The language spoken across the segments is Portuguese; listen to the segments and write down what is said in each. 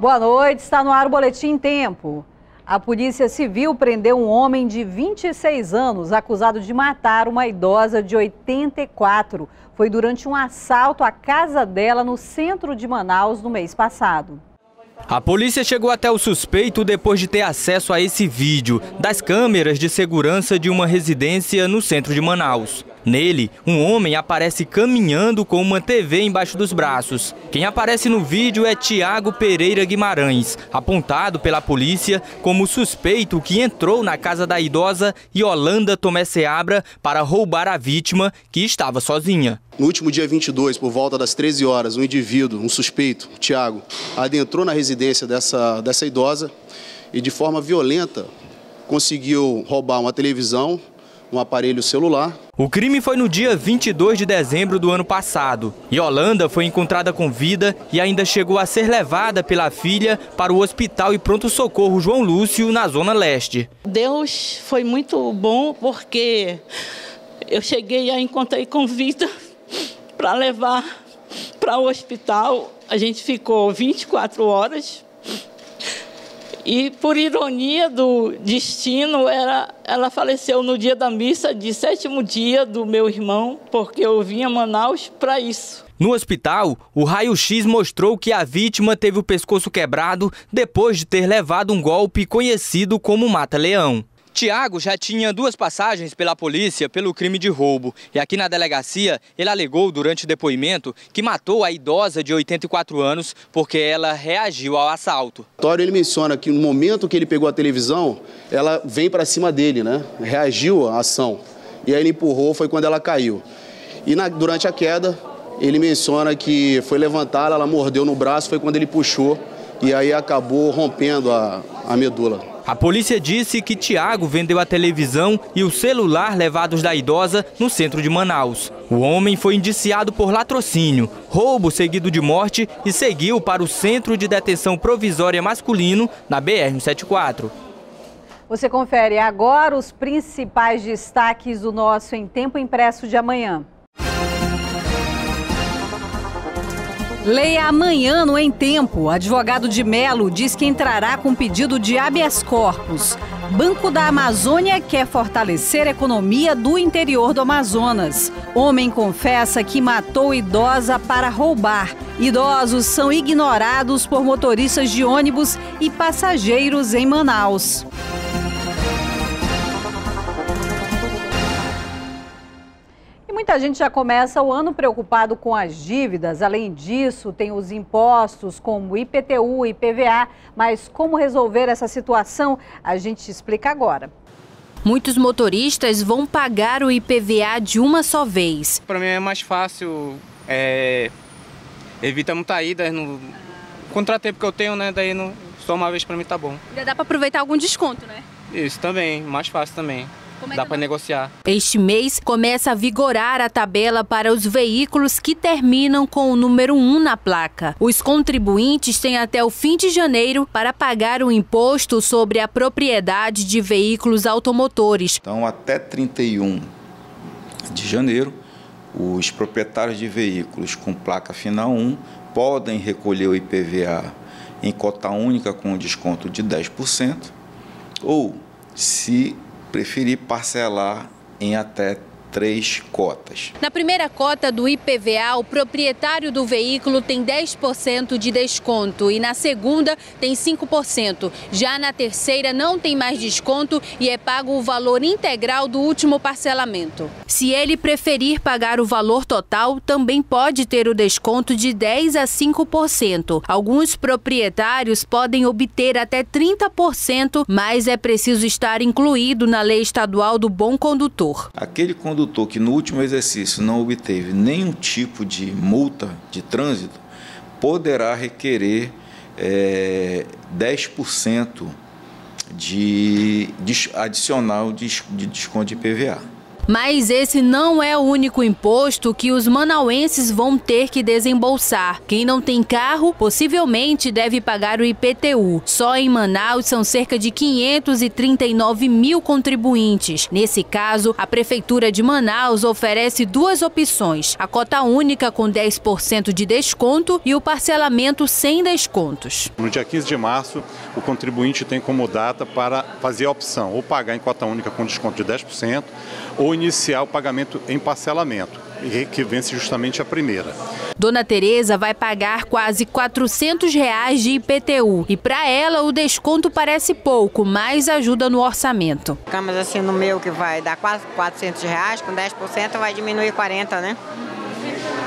Boa noite, está no ar o Boletim em Tempo. A Polícia Civil prendeu um homem de 26 anos acusado de matar uma idosa de 84. Foi durante um assalto à casa dela no centro de Manaus no mês passado. A polícia chegou até o suspeito depois de ter acesso a esse vídeo das câmeras de segurança de uma residência no centro de Manaus. Nele, um homem aparece caminhando com uma TV embaixo dos braços. Quem aparece no vídeo é Tiago Pereira Guimarães, apontado pela polícia como suspeito que entrou na casa da idosa Yolanda Tomé Seabra para roubar a vítima, que estava sozinha. No último dia 22, por volta das 13 horas, um indivíduo, um suspeito, Tiago, adentrou na residência dessa idosa e de forma violenta conseguiu roubar uma televisão, um aparelho celular. O crime foi no dia 22 de dezembro do ano passado. Yolanda foi encontrada com vida e ainda chegou a ser levada pela filha para o Hospital e Pronto-Socorro João Lúcio, na Zona Leste. Deus foi muito bom porque eu cheguei a encontrar com vida para levar para o hospital. A gente ficou 24 horas. E, por ironia do destino, ela faleceu no dia da missa de 7º dia do meu irmão, porque eu vim a Manaus para isso. No hospital, o raio-x mostrou que a vítima teve o pescoço quebrado depois de ter levado um golpe conhecido como mata-leão. Tiago já tinha 2 passagens pela polícia pelo crime de roubo. E aqui na delegacia, ele alegou durante o depoimento que matou a idosa de 84 anos porque ela reagiu ao assalto. Ele menciona que no momento que ele pegou a televisão, ela vem para cima dele, né? Reagiu à ação. E aí ele empurrou, foi quando ela caiu. E durante a queda, ele menciona que foi levantá-la, ela mordeu no braço, foi quando ele puxou e aí acabou rompendo a medula. A polícia disse que Tiago vendeu a televisão e o celular levados da idosa no centro de Manaus. O homem foi indiciado por latrocínio, roubo seguido de morte e seguiu para o Centro de Detenção Provisória Masculino na BR-174. Você confere agora os principais destaques do nosso Em Tempo impresso de amanhã. Leia amanhã no Em Tempo. Advogado de Melo diz que entrará com pedido de habeas corpus. Banco da Amazônia quer fortalecer a economia do interior do Amazonas. Homem confessa que matou idosa para roubar. Idosos são ignorados por motoristas de ônibus e passageiros em Manaus. Muita gente já começa o ano preocupado com as dívidas. Além disso, tem os impostos como IPTU e IPVA. Mas como resolver essa situação? A gente explica agora. Muitos motoristas vão pagar o IPVA de uma só vez. Para mim é mais fácil, evita muita ida no contratempo que eu tenho, né? Daí só uma vez para mim tá bom. Ainda dá para aproveitar algum desconto, né? Isso também, mais fácil também. Dá para negociar. Este mês começa a vigorar a tabela para os veículos que terminam com o número 1 na placa. Os contribuintes têm até o fim de janeiro para pagar o imposto sobre a propriedade de veículos automotores. Então, até 31 de janeiro, os proprietários de veículos com placa final 1 podem recolher o IPVA em cota única com desconto de 10% ou, se preferir, parcelar em até 3 cotas. Na primeira cota do IPVA, o proprietário do veículo tem 10% de desconto e na segunda tem 5%. Já na terceira não tem mais desconto e é pago o valor integral do último parcelamento. Se ele preferir pagar o valor total, também pode ter o desconto de 10% a 5%. Alguns proprietários podem obter até 30%, mas é preciso estar incluído na Lei Estadual do Bom Condutor. Aquele condutor que no último exercício não obteve nenhum tipo de multa de trânsito poderá requerer 10% de adicional de desconto de IPVA. Mas esse não é o único imposto que os manauenses vão ter que desembolsar. Quem não tem carro, possivelmente deve pagar o IPTU. Só em Manaus são cerca de 539 mil contribuintes. Nesse caso, a Prefeitura de Manaus oferece duas opções: a cota única com 10% de desconto e o parcelamento sem descontos. No dia 15 de março, o contribuinte tem como data para fazer a opção ou pagar em cota única com desconto de 10% ou iniciar o pagamento em parcelamento, que vence justamente a primeira. Dona Tereza vai pagar quase R$400 de IPTU e para ela o desconto parece pouco, mas ajuda no orçamento. Ficamos assim no meu que vai dar quase R$400, com 10% vai diminuir 40, né?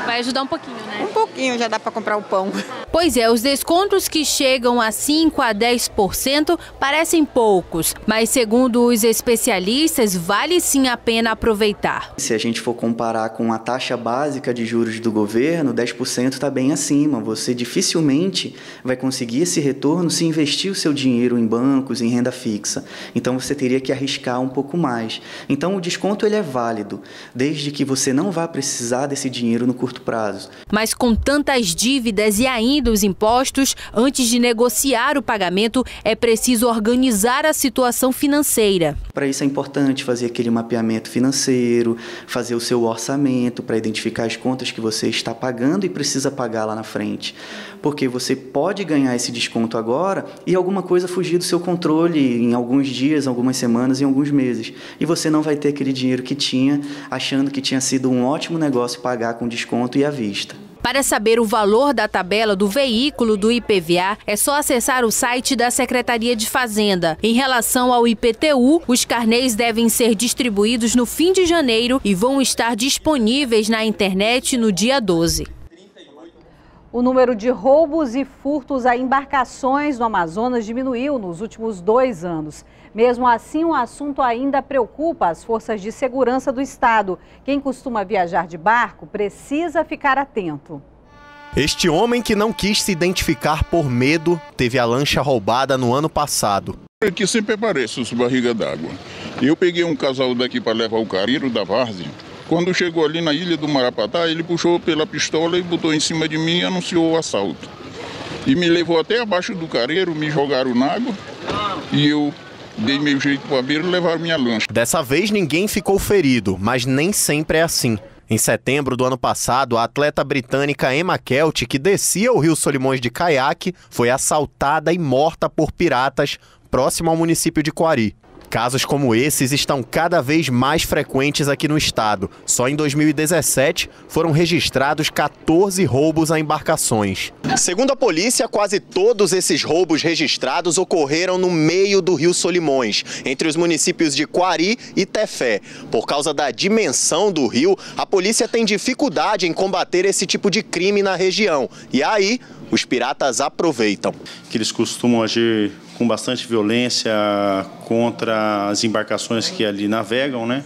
Vai ajudar um pouquinho, né? Um pouquinho, já dá para comprar o pão. Pois é, os descontos que chegam a 5 a 10% parecem poucos, mas segundo os especialistas, vale sim a pena aproveitar. Se a gente for comparar com a taxa básica de juros do governo, 10% está bem acima. Você dificilmente vai conseguir esse retorno se investir o seu dinheiro em bancos, em renda fixa. Então você teria que arriscar um pouco mais. Então o desconto ele é válido, desde que você não vá precisar desse dinheiro no curto prazo. Mas com tantas dívidas e ainda os impostos, antes de negociar o pagamento, é preciso organizar a situação financeira. Para isso é importante fazer aquele mapeamento financeiro, fazer o seu orçamento para identificar as contas que você está pagando e precisa pagar lá na frente. Porque você pode ganhar esse desconto agora e alguma coisa fugir do seu controle em alguns dias, algumas semanas, em alguns meses. E você não vai ter aquele dinheiro que tinha, achando que tinha sido um ótimo negócio pagar com desconto e à vista. Para saber o valor da tabela do veículo do IPVA, é só acessar o site da Secretaria de Fazenda. Em relação ao IPTU, os carnês devem ser distribuídos no fim de janeiro e vão estar disponíveis na internet no dia 12. O número de roubos e furtos a embarcações no Amazonas diminuiu nos últimos 2 anos. Mesmo assim, o assunto ainda preocupa as forças de segurança do estado. Quem costuma viajar de barco precisa ficar atento. Este homem, que não quis se identificar por medo, teve a lancha roubada no ano passado. Aqui sempre aparece os barriga d'água. Eu peguei um casal daqui para levar o careiro da várzea. Quando chegou ali na ilha do Marapatá, ele puxou pela pistola e botou em cima de mim e anunciou o assalto. E me levou até abaixo do careiro, me jogaram na água e eu dei meu jeito para ver e levaram minha lancha. Dessa vez ninguém ficou ferido, mas nem sempre é assim. Em setembro do ano passado, a atleta britânica Emma Kelt, que descia o Rio Solimões de caiaque, foi assaltada e morta por piratas próximo ao município de Coari. Casos como esses estão cada vez mais frequentes aqui no estado. Só em 2017 foram registrados 14 roubos a embarcações. Segundo a polícia, quase todos esses roubos registrados ocorreram no meio do Rio Solimões, entre os municípios de Coari e Tefé. Por causa da dimensão do rio, a polícia tem dificuldade em combater esse tipo de crime na região. E aí, os piratas aproveitam. Que eles costumam agir com bastante violência contra as embarcações que ali navegam, né?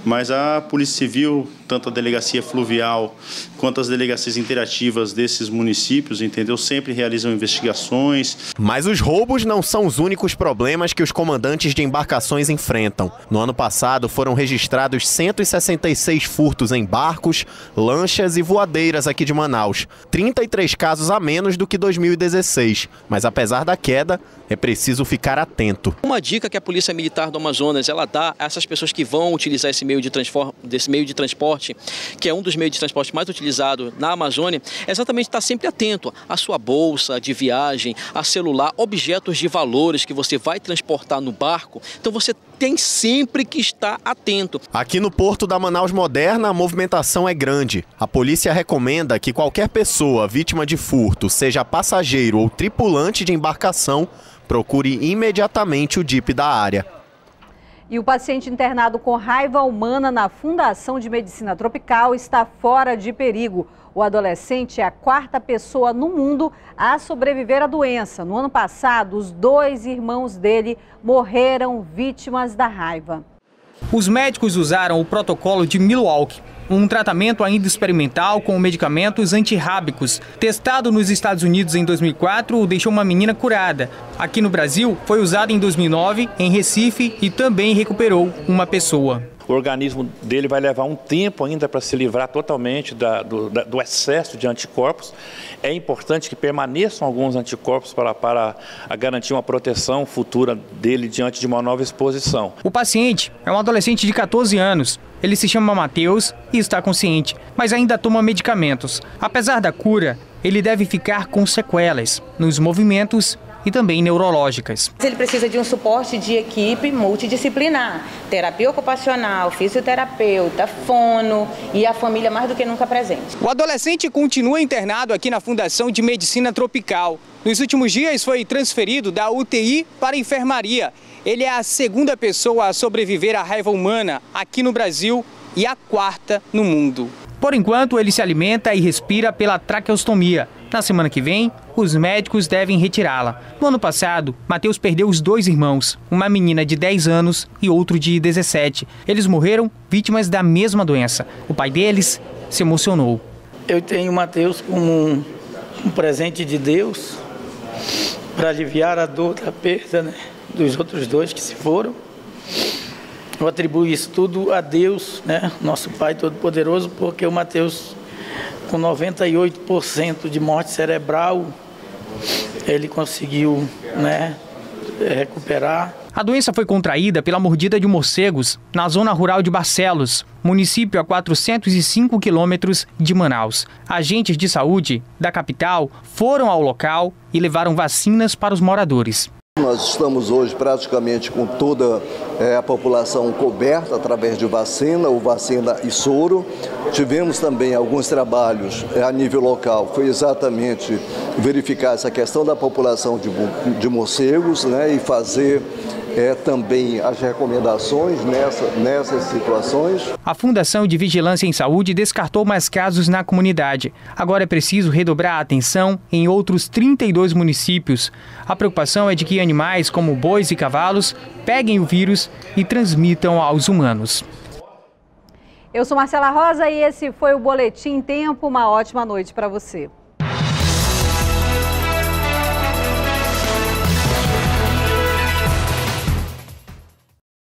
Mas a Polícia Civil, tanto a Delegacia Fluvial quanto as delegacias interativas desses municípios, entendeu? Sempre realizam investigações. Mas os roubos não são os únicos problemas que os comandantes de embarcações enfrentam. No ano passado foram registrados 166 furtos em barcos, lanchas e voadeiras aqui de Manaus. 33 casos a menos do que 2016. Mas apesar da queda, é preciso ficar atento. Uma dica que a Polícia Militar do Amazonas ela dá a essas pessoas que vão utilizar esse meio de transporte, que é um dos meios de transporte mais utilizado na Amazônia, é exatamente estar sempre atento à sua bolsa de viagem, a celular, objetos de valores que você vai transportar no barco. Então você tem sempre que estar atento. Aqui no Porto da Manaus Moderna, a movimentação é grande. A polícia recomenda que qualquer pessoa vítima de furto, seja passageiro ou tripulante de embarcação, procure imediatamente o DIP da área. E o paciente internado com raiva humana na Fundação de Medicina Tropical está fora de perigo. O adolescente é a 4ª pessoa no mundo a sobreviver à doença. No ano passado, os 2 irmãos dele morreram vítimas da raiva. Os médicos usaram o protocolo de Milwaukee, um tratamento ainda experimental com medicamentos antirrábicos. Testado nos Estados Unidos em 2004, deixou uma menina curada. Aqui no Brasil, foi usado em 2009, em Recife, e também recuperou uma pessoa. O organismo dele vai levar um tempo ainda para se livrar totalmente do excesso de anticorpos. É importante que permaneçam alguns anticorpos para garantir uma proteção futura dele diante de uma nova exposição. O paciente é um adolescente de 14 anos. Ele se chama Matheus e está consciente, mas ainda toma medicamentos. Apesar da cura, ele deve ficar com sequelas nos movimentos e também neurológicas. Ele precisa de um suporte de equipe multidisciplinar, terapia ocupacional, fisioterapeuta, fono e a família mais do que nunca presente. O adolescente continua internado aqui na Fundação de Medicina Tropical. Nos últimos dias foi transferido da UTI para a enfermaria. Ele é a segunda pessoa a sobreviver à raiva humana aqui no Brasil e a quarta no mundo. Por enquanto, ele se alimenta e respira pela traqueostomia. Na semana que vem, os médicos devem retirá-la. No ano passado, Matheus perdeu os 2 irmãos, uma menina de 10 anos e outro de 17. Eles morreram vítimas da mesma doença. O pai deles se emocionou. Eu tenho Matheus como um presente de Deus para aliviar a dor da perda, né, dos outros 2 que se foram. Eu atribuo isso tudo a Deus, né, nosso Pai Todo-Poderoso, porque o Matheus, com 98% de morte cerebral, ele conseguiu, né, recuperar. A doença foi contraída pela mordida de morcegos na zona rural de Barcelos, município a 405 quilômetros de Manaus. Agentes de saúde da capital foram ao local e levaram vacinas para os moradores. Nós estamos hoje praticamente com toda a população coberta através de vacina, ou vacina e soro. Tivemos também alguns trabalhos a nível local, foi exatamente verificar essa questão da população de morcegos, né, e fazer também as recomendações nessas situações. A Fundação de Vigilância em Saúde descartou mais casos na comunidade. Agora é preciso redobrar a atenção em outros 32 municípios. A preocupação é de que animais como bois e cavalos peguem o vírus e transmitam aos humanos. Eu sou Marcela Rosa e esse foi o Boletim Tempo. Uma ótima noite para você.